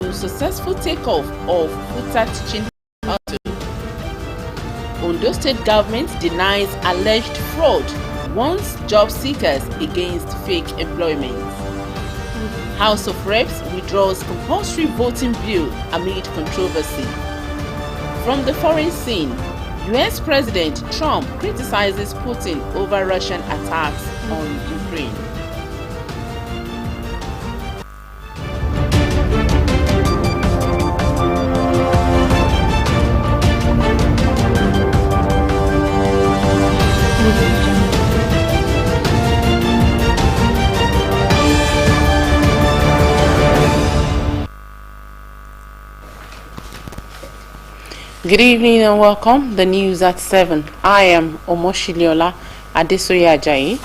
to successful takeoff of FUTA teaching hospital. Ondo State government denies alleged fraud, warns job seekers against fake employment. House of Reps withdraws compulsory voting bill amid controversy. From the foreign scene, US President Trump criticizes Putin over Russian attacks on Ukraine. Good evening and welcome. The news at 7. I am Omoshiliola Adesoye Ajayi.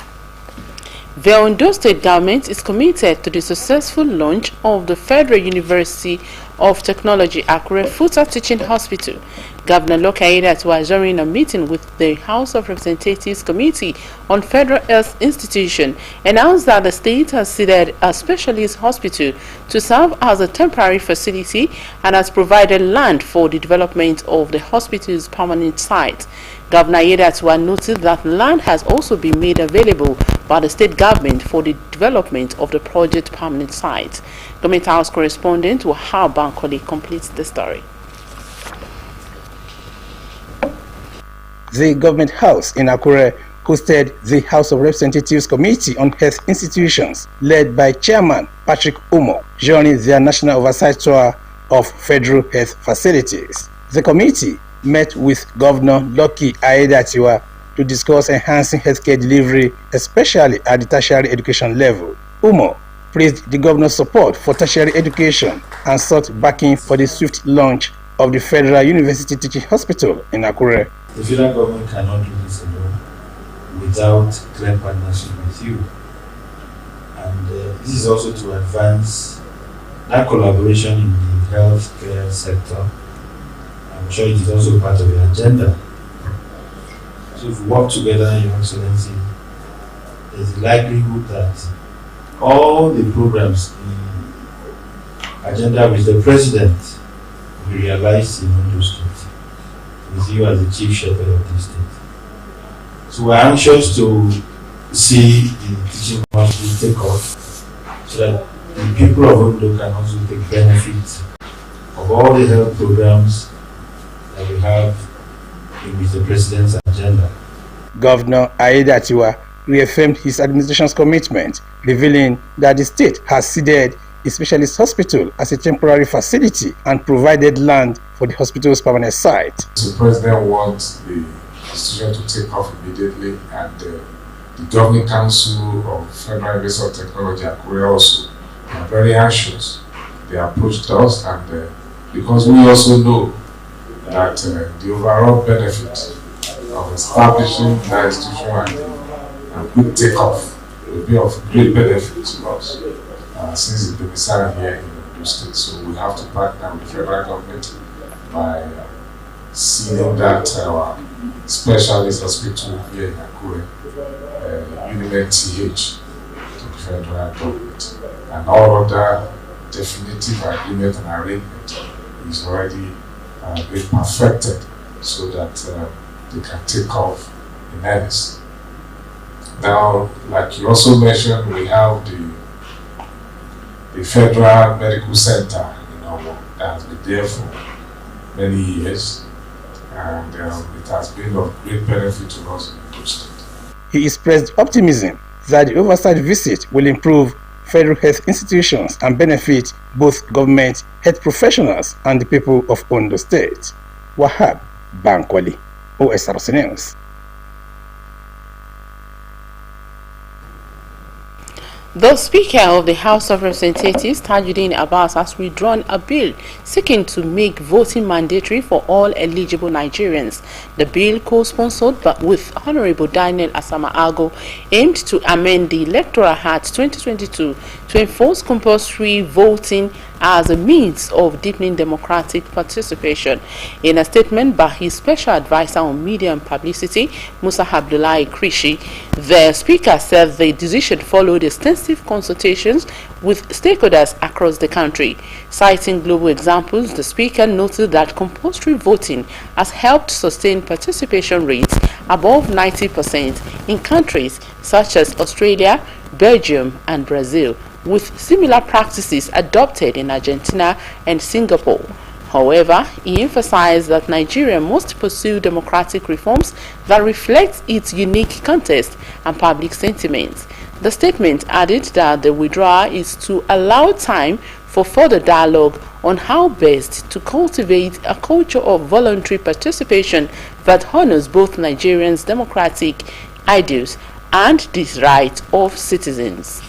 The Ondo State government is committed to the successful launch of the Federal University of Technology Akure FUTA Teaching Hospital. Governor Loke Aiyedatiwa, during a meeting with the House of Representatives Committee on Federal Health Institution, announced that the state has seeded a specialist hospital to serve as a temporary facility and has provided land for the development of the hospital's permanent site. Governor Aiyedatiwa noted that land has also been made available by the state government for the development of the project permanent site. Government House correspondent Wahab Bankole completes the story. The Government House in Akure hosted the House of Representatives Committee on Health Institutions, led by Chairman Patrick Umo, during their national oversight tour of federal health facilities. The committee met with Governor Loke Aiyedatiwa to discuss enhancing healthcare delivery, especially at the tertiary education level. Umo praised the governor's support for tertiary education and sought backing for the swift launch of the Federal University Teaching Hospital in Akure. The federal government cannot do this alone without clear partnership with you. And this is also to advance that collaboration in the healthcare sector. I'm sure it is also part of your agenda. So if we work together, Your Excellency, there's a likelihood that all the programs in agenda with the President will be realized in Ondo State, with you as the chief shepherd of the state. So we're anxious to see the teaching hospital take off so that the people of Ondo can also take benefit of all the health programs that we have with the President's agenda. Governor Aiyedatiwa reaffirmed his administration's commitment, revealing that the state has seeded a specialist hospital as a temporary facility and provided land for the hospital's permanent site. The President wants the institution to take off immediately, and the Governing Council of Federal University of Technology Akure also are very anxious. They approached us, and because we also know that the overall benefit of establishing that institution and quick takeoff will be of great benefit to us since it's been started here in Ondo State. So we have to partner with the federal government by seeing that our specialist hospital here in Akure, UNMTH, to the federal government, and all other definitive agreement and arrangement is already been perfected so that they can take off in earnest. Now, like you also mentioned, we have the Federal Medical Center, that has been there for many years, and it has been of great benefit to us in Ondo State. He expressed optimism that the oversight visit will improve federal health institutions and benefit both government health professionals and the people of Ondo State. Wahab Bankole, Osrc News. The Speaker of the House of Representatives, Tajuddin Abbas, has withdrawn a bill seeking to make voting mandatory for all eligible Nigerians. The bill, co-sponsored with Honorable Daniel Asama-Ago, aimed to amend the Electoral Act 2022 to enforce compulsory voting as a means of deepening democratic participation. In a statement by his special advisor on media and publicity, Musa Abdullahi Krishi, the speaker said the decision followed extensive consultations with stakeholders across the country. Citing global examples, the speaker noted that compulsory voting has helped sustain participation rates above 90% in countries such as Australia, Belgium, and Brazil, with similar practices adopted in Argentina and Singapore. However, he emphasized that Nigeria must pursue democratic reforms that reflect its unique context and public sentiments. The statement added that the withdrawal is to allow time for further dialogue on how best to cultivate a culture of voluntary participation that honors both Nigerians' democratic ideals and the rights of citizens.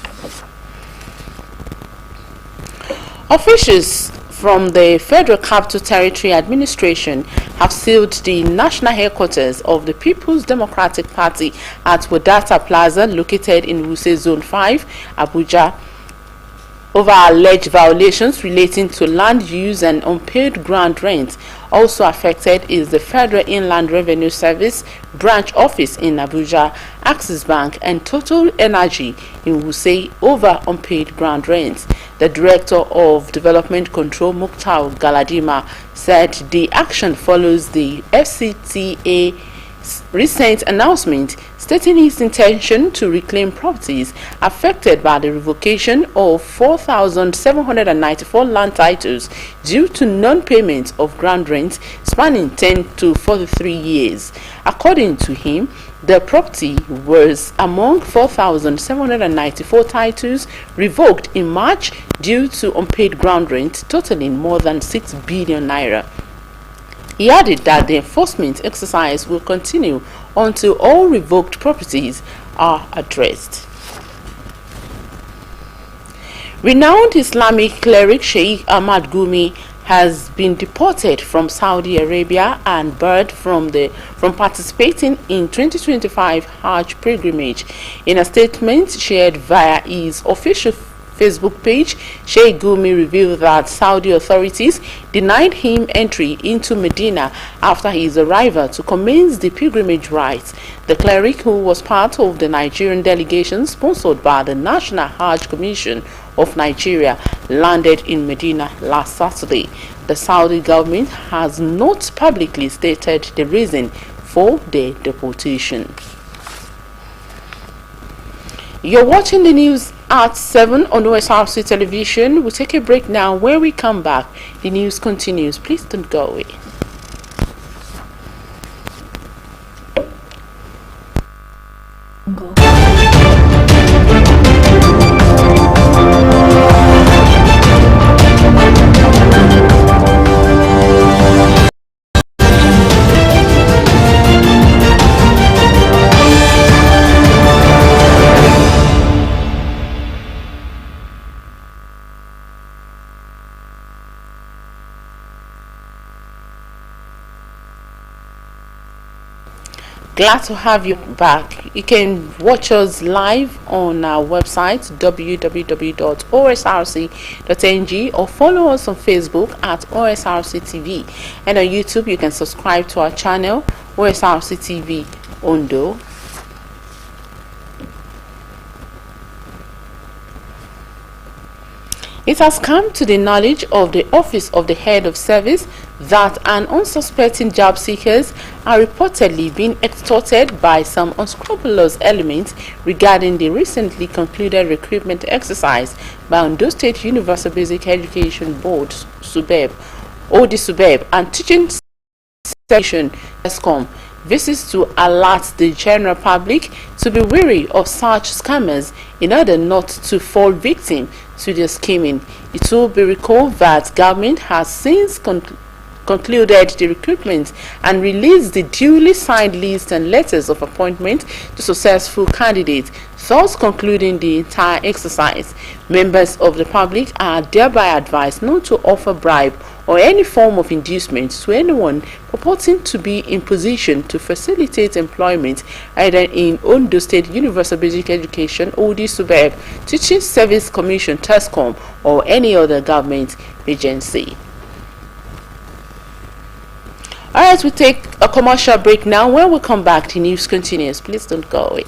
Officials from the Federal Capital Territory Administration have sealed the national headquarters of the People's Democratic Party at Wadata Plaza, located in Wuse Zone 5, Abuja, over alleged violations relating to land use and unpaid ground rent. Also affected is the Federal Inland Revenue Service branch office in Abuja, Axis Bank, and Total Energy in Wuse over unpaid ground rent. The Director of Development Control, Mukhtar Galadima, said the action follows the FCTA's recent announcement stating its intention to reclaim properties affected by the revocation of 4,794 land titles due to non-payment of ground rent spanning 10 to 43 years. According to him, the property was among 4,794 titles revoked in March due to unpaid ground rent totaling more than 6 billion naira. He added that the enforcement exercise will continue until all revoked properties are addressed. Renowned Islamic cleric Sheikh Ahmad Gumi has been deported from Saudi Arabia and barred from participating in 2025 Hajj pilgrimage. In a statement shared via his official Facebook page, Sheikh Gumi revealed that Saudi authorities denied him entry into Medina after his arrival to commence the pilgrimage rites. The cleric, who was part of the Nigerian delegation sponsored by the National Hajj Commission of Nigeria, landed in Medina last Saturday. The Saudi government has not publicly stated the reason for the deportation. You're watching the news at 7 on Osrc television. We'll take a break now. When we come back, the news continues. Please don't go away. Glad to have you back. You can watch us live on our website www.osrc.ng or follow us on Facebook at OSRC TV, and on YouTube you can subscribe to our channel OSRC TV Ondo. It has come to the knowledge of the Office of the Head of Service that an unsuspecting job seekers are reportedly being extorted by some unscrupulous elements regarding the recently concluded recruitment exercise by Ondo State Universal Basic Education Board, SUBEB, ODI-SUBEB, and Teaching Station, ESCOM. This is to alert the general public to be wary of such scammers in order not to fall victim to their scheming. It will be recalled that government has since concluded the recruitment and released the duly signed list and letters of appointment to successful candidates, thus concluding the entire exercise. Members of the public are thereby advised not to offer bribe or any form of inducement to anyone purporting to be in position to facilitate employment either in Ondo State Universal Basic Education, OD Suburb, Teaching Service Commission, TESCOM, or any other government agency. Alright, we take a commercial break now. When we come back, the news continues. Please don't go away.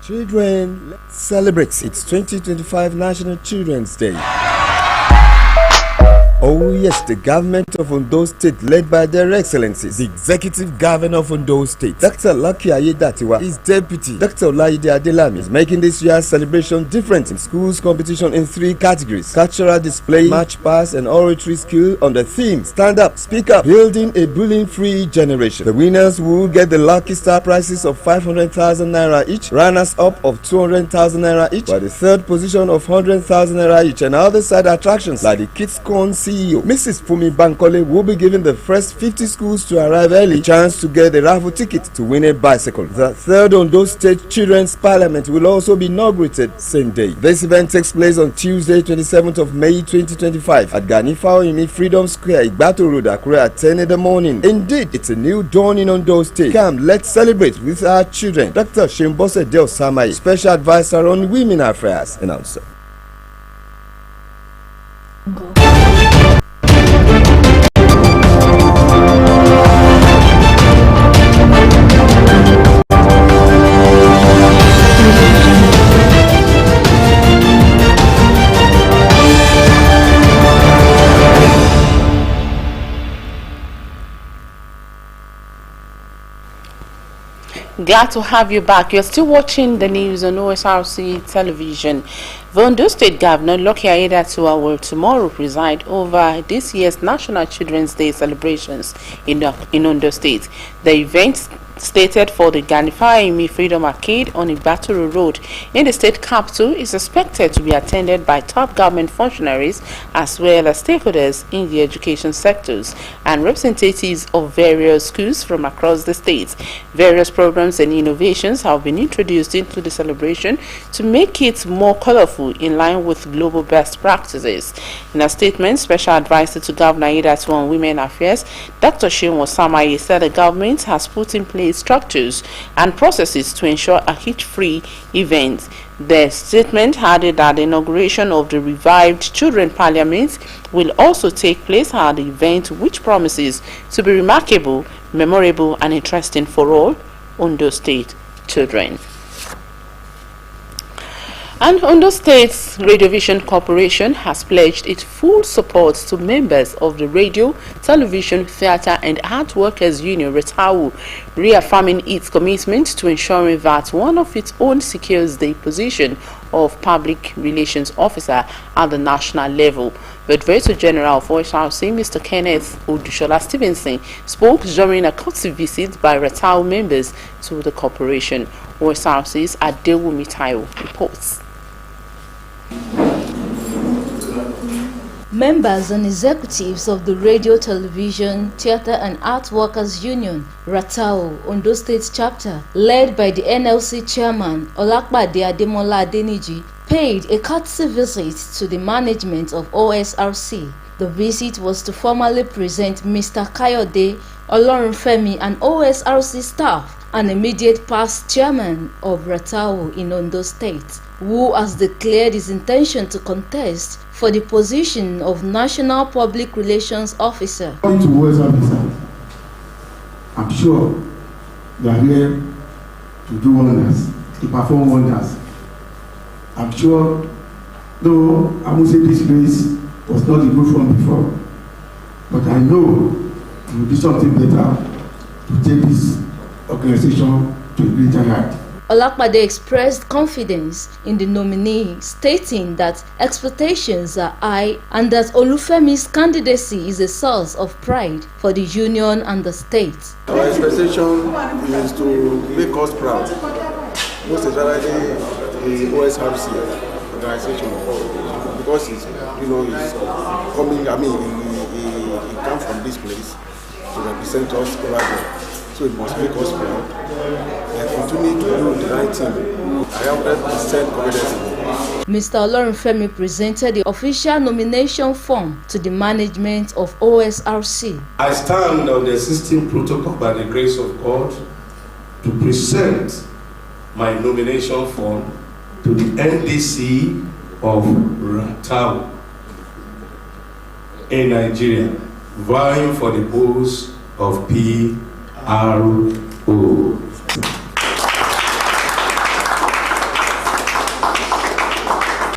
Children, let's celebrate its 2025 National Children's Day. Oh yes, the government of Ondo State, led by their excellencies, the Executive Governor of Ondo State, Dr. Lucky Ayedatiwa, his deputy, Dr. Olaide Adelami, is making this year's celebration different in schools competition in 3 categories: cultural display, march pass, and oratory skill on the theme Stand Up, Speak Up, Building a Bullying-Free Generation. The winners will get the Lucky Star prizes of 500,000 naira each, runners-up of 200,000 naira each, while the third position of 100,000 naira each, and other side attractions like the Kids Corn CEO, Mrs. Fumi Bankole, will be giving the first 50 schools to arrive early a chance to get the raffle ticket to win a bicycle. The third Ondo State Children's Parliament will also be inaugurated same day. This event takes place on Tuesday, 27th of May 2025 at Gani Fawoyimi Freedom Square, Igbato Road, Akure at 10 in the morning. Indeed, it's a new dawn in Ondo State. Come, let's celebrate with our children. Dr. Shembose Del Samai, Special Advisor on Women Affairs, announcer. Glad to have you back. You're still watching the news on Osrc television. The Ondo State Governor Lucky Ayedatiwa will tomorrow preside over this year's National Children's Day celebrations in Ondo State. The event, slated for the Gani Fawoyimi Freedom Arcade on Igbato Road in the state capital, is expected to be attended by top government functionaries as well as stakeholders in the education sectors and representatives of various schools from across the state. Various programs and innovations have been introduced into the celebration to make it more colorful in line with global best practices. In a statement, Special Advisor to Governor Ayedatiwa on Women Affairs, Dr. Shinwo Samaye, said the government has put in place structures and processes to ensure a hitch-free event. The statement added that the inauguration of the revived Children Parliament will also take place at the event, which promises to be remarkable, memorable, and interesting for all Ondo State children. And Ondo State's Radio Vision Corporation has pledged its full support to members of the Radio, Television, Theatre and Art Workers Union, RETAU, reaffirming its commitment to ensuring that one of its own secures the position of Public Relations Officer at the national level. The Director General of Osrc, Mr. Kenneth Odushola Stevenson, spoke during a courtesy visit by RETAU members to the corporation. Osrc's Adewumi Tayo reports. Members and executives of the Radio, Television, Theatre and Art Workers Union, RETAU, Ondo State Chapter, led by the NLC Chairman Olakpade Ademola Adeniji, paid a courtesy visit to the management of OSRC. The visit was to formally present Mr. Kayode Olorunfemi, an OSRC staff and immediate past chairman of RETAU in Ondo State, who has declared his intention to contest for the position of National Public Relations Officer. To OSRC, I'm sure you are here to do wonders, to perform wonders. I'm sure, though I won't say this place was not a good one before, but I know you will do something better to take this organization to a greater height. Olakpade expressed confidence in the nominee, stating that expectations are high and that Olufemi's candidacy is a source of pride for the union and the state. Our expectation is to make us proud, most especially the OSRC organization, because it's coming. I mean, he comes from this place to represent us over there. So it must make us proud. And continue to do the right thing. I am 100% confident in it. Mr. Olorunfemi presented the official nomination form to the management of OSRC. I stand on the existing protocol by the grace of God to present my nomination form to the NDC of Ratau in Nigeria, vying for the post of PRO.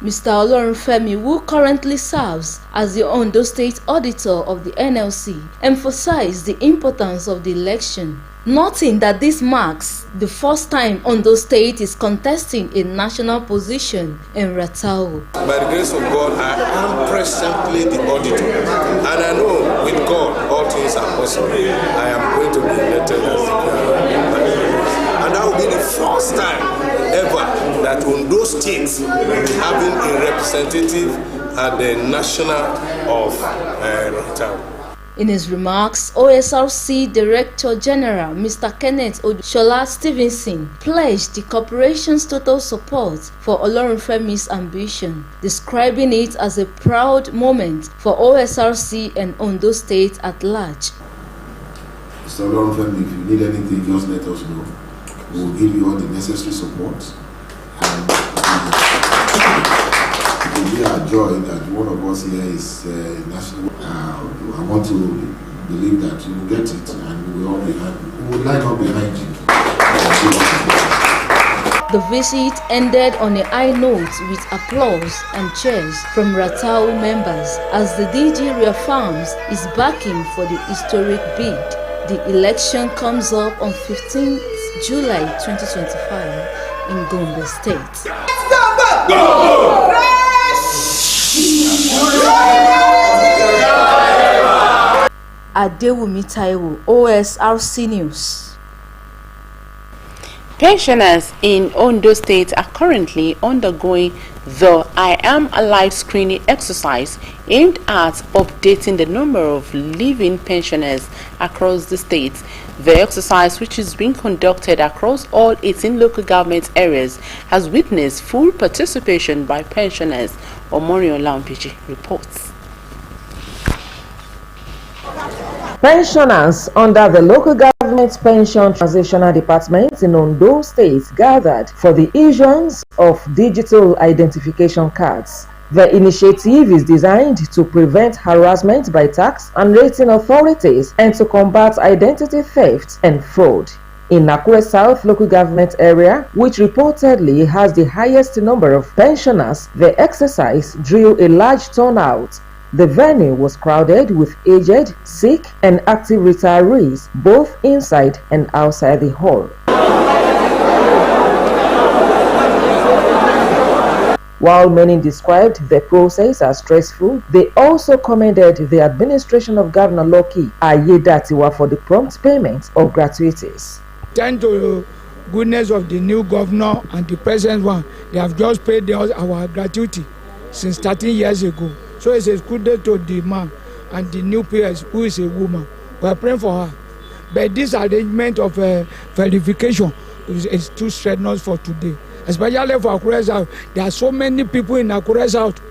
Mr. Olorunfemi, who currently serves as the Ondo State Auditor of the NLC, emphasized the importance of the election, noting that this marks the first time Ondo State is contesting a national position in Ratau. By the grace of God, I am presently the auditor, and I know with God all things are possible. I am going to be elected as the and that will be the first time ever that Ondo State is having a representative at the national of Ratau. In his remarks, OSRC Director General Mr. Kenneth Ojola Stevenson pledged the corporation's total support for Olorunfemi's ambition, describing it as a proud moment for OSRC and Ondo State at large. Mr. Olorunfemi, if you need anything, just let us know. We will give you all the necessary support. And it will be our joy that one of us here is national. I want to believe that you will get it, and we will all behind. We will line up behind you. The visit ended on a high note with applause and cheers from Ratau members as the DG reaffirms his backing for the historic bid. The election comes up on 15th July 2025 in Gombe State. Adewumi Taiwo, OSRC News. Pensioners in Ondo State are currently undergoing the I Am Alive screening exercise aimed at updating the number of living pensioners across the state. The exercise, which is being conducted across all 18 local government areas, has witnessed full participation by pensioners. Omoriola Mpiji reports. Pensioners under the local government pension transitional department in Ondo State gathered for the issuance of digital identification cards. The initiative is designed to prevent harassment by tax and rating authorities and to combat identity theft and fraud. In Akure South local government area, which reportedly has the highest number of pensioners, the exercise drew a large turnout. The venue was crowded with aged, sick, and active retirees, both inside and outside the hall. While many described the process as stressful, they also commended the administration of Governor Loki Ayedatiwa for the prompt payment of gratuities. Thanks to the goodness of the new governor and the present one, they have just paid our gratuity since 13 years ago. So it's a good day to the man and the new PS, who is a woman. We are praying for her. But this arrangement of verification is too strenuous for today. Especially for Akure South. There are so many people in Akure South.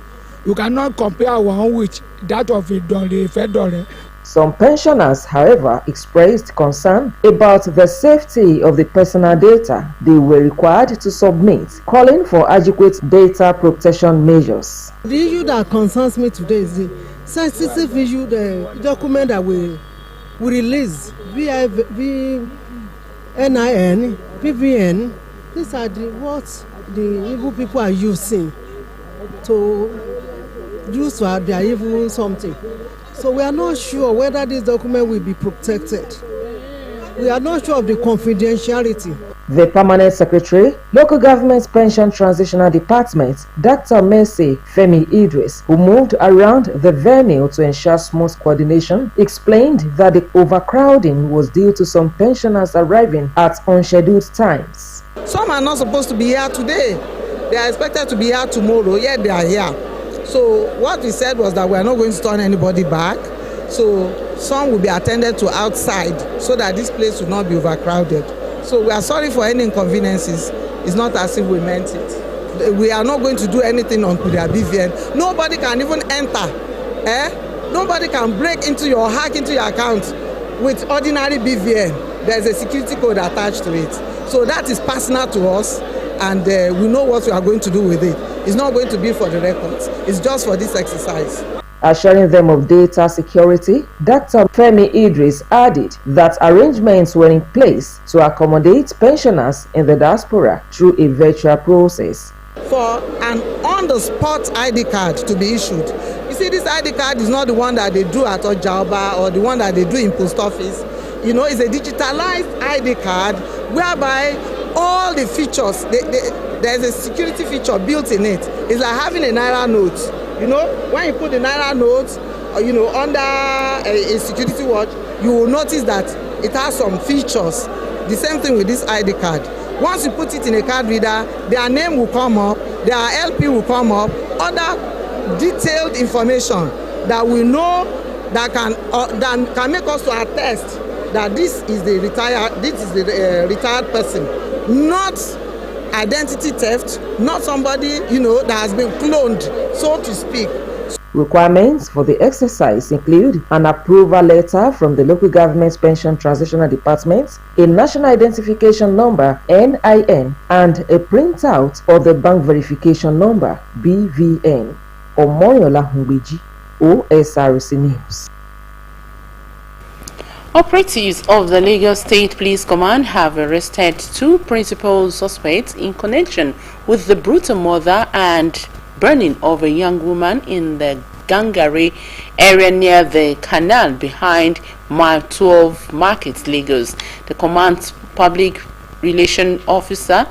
You cannot compare our own with that of the federal. Some pensioners, however, expressed concern about the safety of the personal data they were required to submit, calling for adequate data protection measures. The issue that concerns me today is the sensitive issue, the document that we release, NIN, PVN. These are what the evil people are using to use for their evil something. So we are not sure whether this document will be protected. We are not sure of the confidentiality. The Permanent Secretary, Local Government Pension Transitional Department, Dr. Mercy Femi Idris, who moved around the venue to ensure smooth coordination, explained that the overcrowding was due to some pensioners arriving at unscheduled times. Some are not supposed to be here today. They are expected to be here tomorrow, yet they are here. So what we said was that we are not going to turn anybody back. So some will be attended to outside so that this place will not be overcrowded. So we are sorry for any inconveniences. It's not as if we meant it. We are not going to do anything on their BVN. Nobody can even enter. Nobody can break into your hack into your account with ordinary BVN. There's a security code attached to it. So that is personal to us, and we know what we are going to do with it. It's not going to be for the records. It's just for this exercise. Assuring them of data security, Dr. Femi Idris added that arrangements were in place to accommodate pensioners in the diaspora through a virtual process. For an on-the-spot ID card to be issued, you see, this ID card is not the one that they do at Ojaba or the one that they do in post office. You know, it's a digitalized ID card whereby all the features, there's a security feature built in it. It's like having a Naira note. You know, when you put the Naira note, under a security watch, you will notice that it has some features. The same thing with this ID card. Once you put it in a card reader, their name will come up, their LP will come up, other detailed information that we know that can make us to attest that this is the retired person, not identity theft, not somebody that has been cloned, so to speak. Requirements for the exercise include an approval letter from the local government pension transitional department, a national identification number (NIN), and a printout of the bank verification number (BVN). Omoyola Humbeji, Osrc News. Operatives of the Lagos State Police Command have arrested 2 principal suspects in connection with the brutal murder and burning of a young woman in the Gangare area near the canal behind Mile 12 Market, Lagos. The command's public relations officer,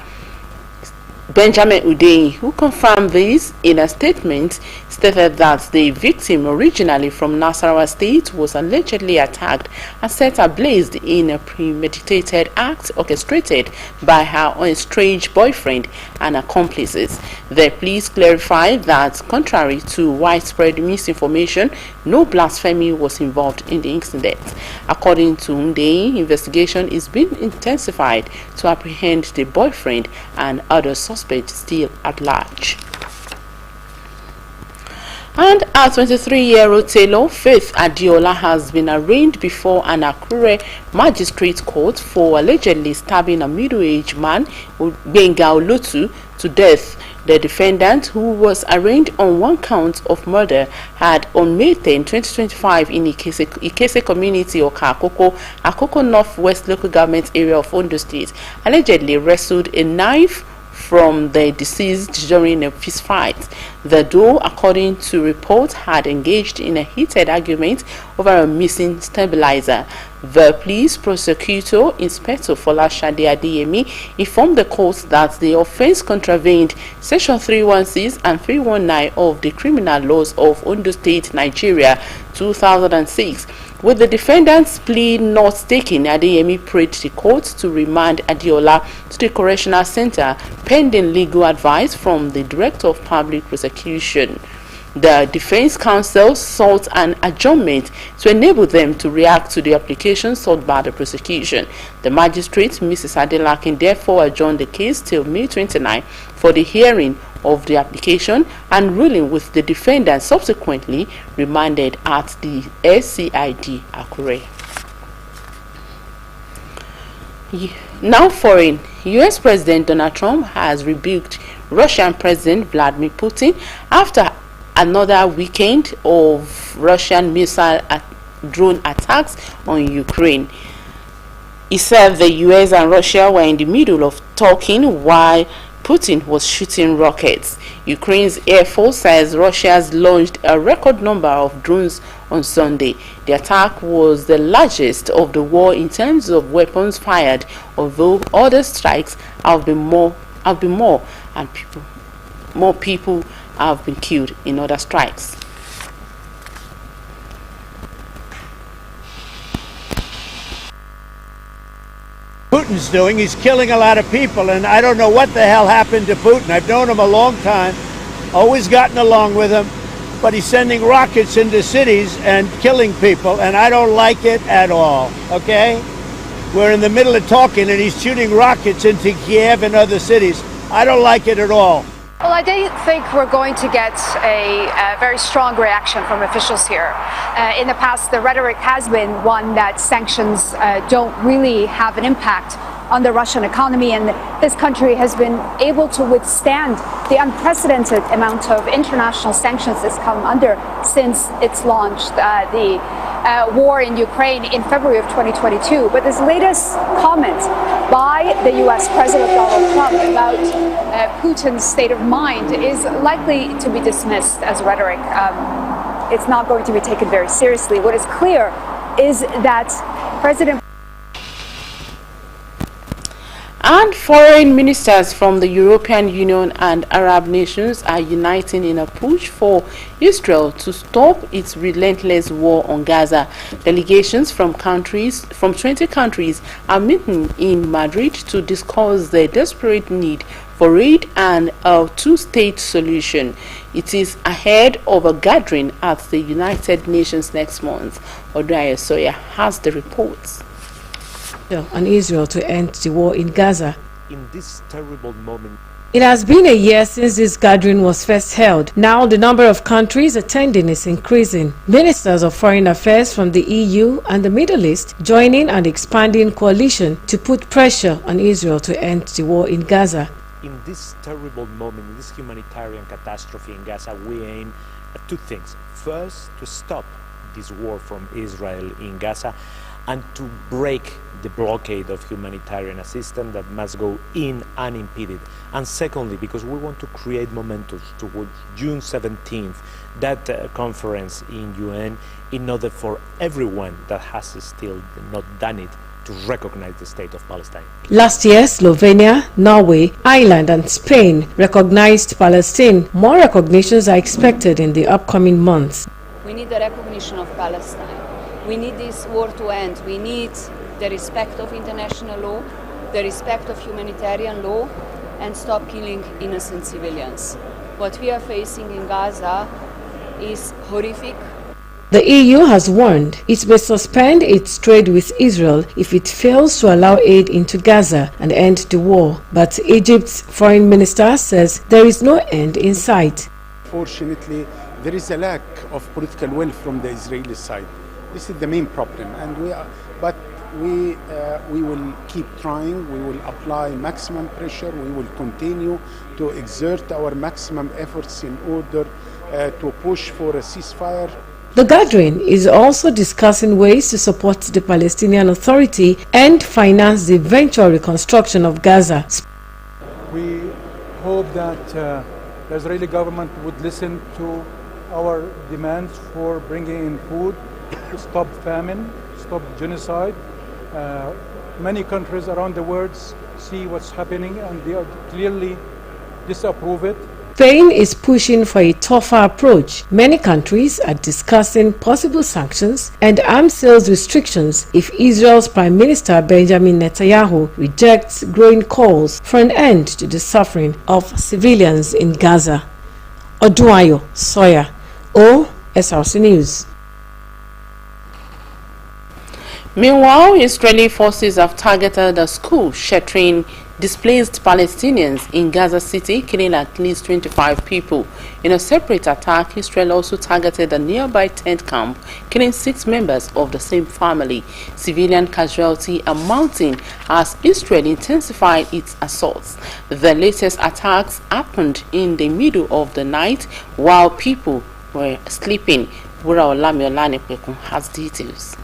Benjamin Udeyi, who confirmed this in a statement, stated that the victim, originally from Nasarawa State, was allegedly attacked and set ablaze in a premeditated act orchestrated by her estranged boyfriend and accomplices. The police clarified that, contrary to widespread misinformation, no blasphemy was involved in the incident. According to Udeyi, investigation is being intensified to apprehend the boyfriend and other suspects still at large. And a 23-year-old tailor, Faith Adiola, has been arraigned before an Akure magistrate court for allegedly stabbing a middle-aged man, Benga Olotu, to death. The defendant, who was arraigned on 1 count of murder, had on May 10, 2025 in Ikese community of Akoko Northwest local government area of Ondo State, allegedly wrestled a knife from the deceased during a fist fight. The duo, according to reports, had engaged in a heated argument over a missing stabilizer. The police prosecutor, Inspector Folashade Adeyemi, informed the court that the offense contravened Section 316 and 319 of the Criminal Laws of Ondo State, Nigeria, 2006. With the defendant's plea not taken, Adeyemi prayed the court to remand Adiola to the Correctional Center pending legal advice from the Director of Public Prosecution. The Defense Counsel sought an adjournment to enable them to react to the application sought by the prosecution. The magistrate, Mrs. Adelakin, therefore adjourned the case till May 29 for the hearing of the application and ruling, with the defendant subsequently remanded at the SCID Akure. Now foreign. U.S. President Donald Trump has rebuked Russian President Vladimir Putin after another weekend of Russian missile drone attacks on Ukraine. He said the U.S. and Russia were in the middle of talking while Putin was shooting rockets. Ukraine's Air Force says Russia launched a record number of drones on Sunday. The attack was the largest of the war in terms of weapons fired, although other strikes have been more, and more people have been killed in other strikes. Putin's doing. He's killing a lot of people, and I don't know what the hell happened to Putin. I've known him a long time, always gotten along with him. but he's sending rockets into cities and killing people, and I don't like it at all, okay? We're in the middle of talking, and he's shooting rockets into Kiev and other cities. I don't like it at all. Well, I don't think we're going to get a very strong reaction from officials here. In the past, the rhetoric has been one that sanctions don't really have an impact on the Russian economy, and this country has been able to withstand the unprecedented amount of international sanctions it's come under since it's launched the war in Ukraine in February of 2022. But this latest comment by the US President Donald Trump about Putin's state of mind is likely to be dismissed as rhetoric. It's not going to be taken very seriously. What is clear is that President and foreign ministers from the European Union and Arab nations are uniting in a push for Israel to stop its relentless war on Gaza. Delegations from 20 countries are meeting in Madrid to discuss the desperate need for aid and a two-state solution. It is ahead of a gathering at the United Nations next month. Odaya Soya has the reports. On Israel to end the war in Gaza. In this terrible moment, it has been a year since this gathering was first held. Now the number of countries attending is increasing. Ministers of Foreign Affairs from the EU and the Middle East joining an expanding coalition to put pressure on Israel to end the war in Gaza. In this terrible moment, in this humanitarian catastrophe in Gaza, we aim at two things. First, to stop this war from Israel in Gaza and to break the blockade of humanitarian assistance that must go in unimpeded. And secondly, because we want to create momentum towards June 17th, that conference in UN, in order for everyone that has still not done it to recognize the state of Palestine. Last year, Slovenia, Norway, Ireland and Spain recognized Palestine. More recognitions are expected in the upcoming months. We need the recognition of Palestine. We need this war to end. We need the respect of international law, the respect of humanitarian law, and stop killing innocent civilians. What we are facing in Gaza is horrific. The EU has warned it may suspend its trade with Israel if it fails to allow aid into Gaza and end the war. But Egypt's foreign minister says there is no end in sight. Fortunately, there is a lack of political will from the Israeli side. This is the main problem, and we will keep trying. We will apply maximum pressure. We will continue to exert our maximum efforts in order to push for a ceasefire. The gathering is also discussing ways to support the Palestinian Authority and finance the eventual reconstruction of Gaza. We hope that the Israeli government would listen to our demands for bringing in food, stop famine, stop genocide. Many countries around the world see what's happening and they clearly disapprove it. Spain is pushing for a tougher approach. Many countries are discussing possible sanctions and arms sales restrictions if Israel's Prime Minister Benjamin Netanyahu rejects growing calls for an end to the suffering of civilians in Gaza. Oduayo Soya, Osrc News. Meanwhile, Israeli forces have targeted a school sheltering displaced Palestinians in Gaza City, killing at least 25 people. In a separate attack, Israel also targeted a nearby tent camp, killing 6 members of the same family. Civilian casualties are mounting as Israel intensified its assaults. The latest attacks happened in the middle of the night while people were sleeping. Wura Olamiolane Pekun has details.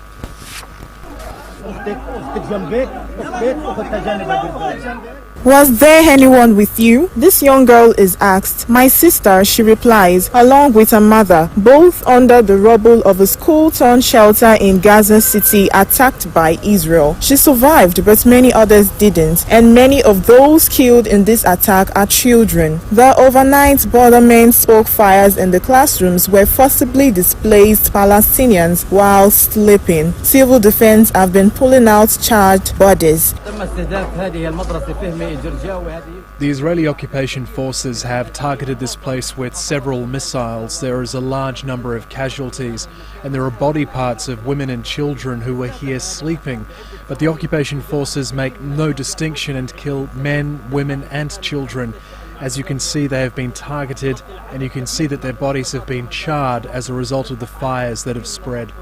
Was there anyone with you? This young girl is asked. My sister, she replies, along with her mother, both under the rubble of a school-turned shelter in Gaza City attacked by Israel. She survived, but many others didn't, and many of those killed in this attack are children. The overnight bombardment spoke fires in the classrooms where forcibly displaced Palestinians while sleeping. Civil defense have been pulling out charged bodies. The Israeli occupation forces have targeted this place with several missiles. There is a large number of casualties, and there are body parts of women and children who were here sleeping. But the occupation forces make no distinction and kill men, women and children. As you can see, they have been targeted, and you can see that their bodies have been charred as a result of the fires that have spread.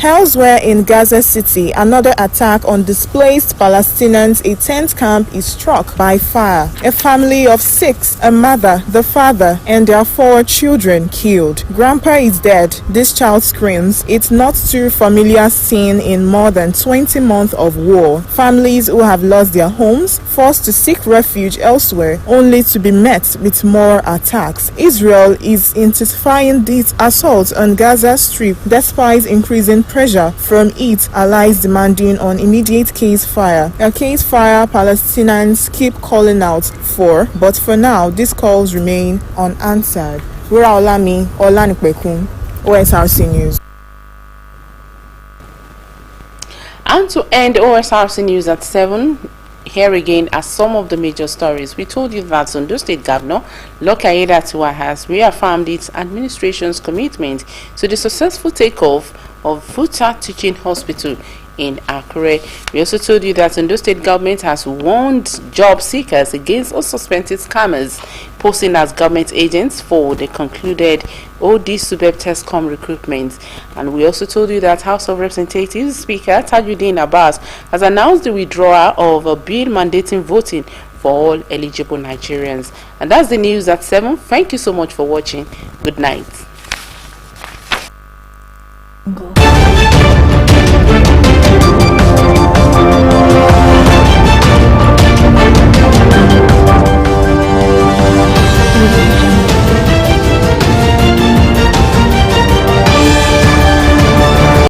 Elsewhere in Gaza City, another attack on displaced Palestinians, a tent camp is struck by fire. A family of 6, a mother, the father, and their 4 children killed. Grandpa is dead, this child screams. It's not too familiar scene in more than 20 months of war. Families who have lost their homes, forced to seek refuge elsewhere, only to be met with more attacks. Israel is intensifying its assault on Gaza Strip despite increasing pressure from its allies demanding an immediate ceasefire. A ceasefire Palestinians keep calling out for, but for now these calls remain unanswered. Wura Olami, Olanikpekun, OSRC News. And to end OSRC News at 7, here again are some of the major stories. We told you that Ondo State Governor Lucky Aiyedatiwa has reaffirmed its administration's commitment to the successful takeoff of Futa Teaching Hospital in Akure. We also told you that Ondo State government has warned job seekers against unsuspected scammers posing as government agents for the concluded OD Subeb Tescom recruitment. And we also told you that House of Representatives Speaker Tajuddin Abbas has announced the withdrawal of a bill mandating voting for all eligible Nigerians. And that's the news at 7. Thank you so much for watching. Good night. Go.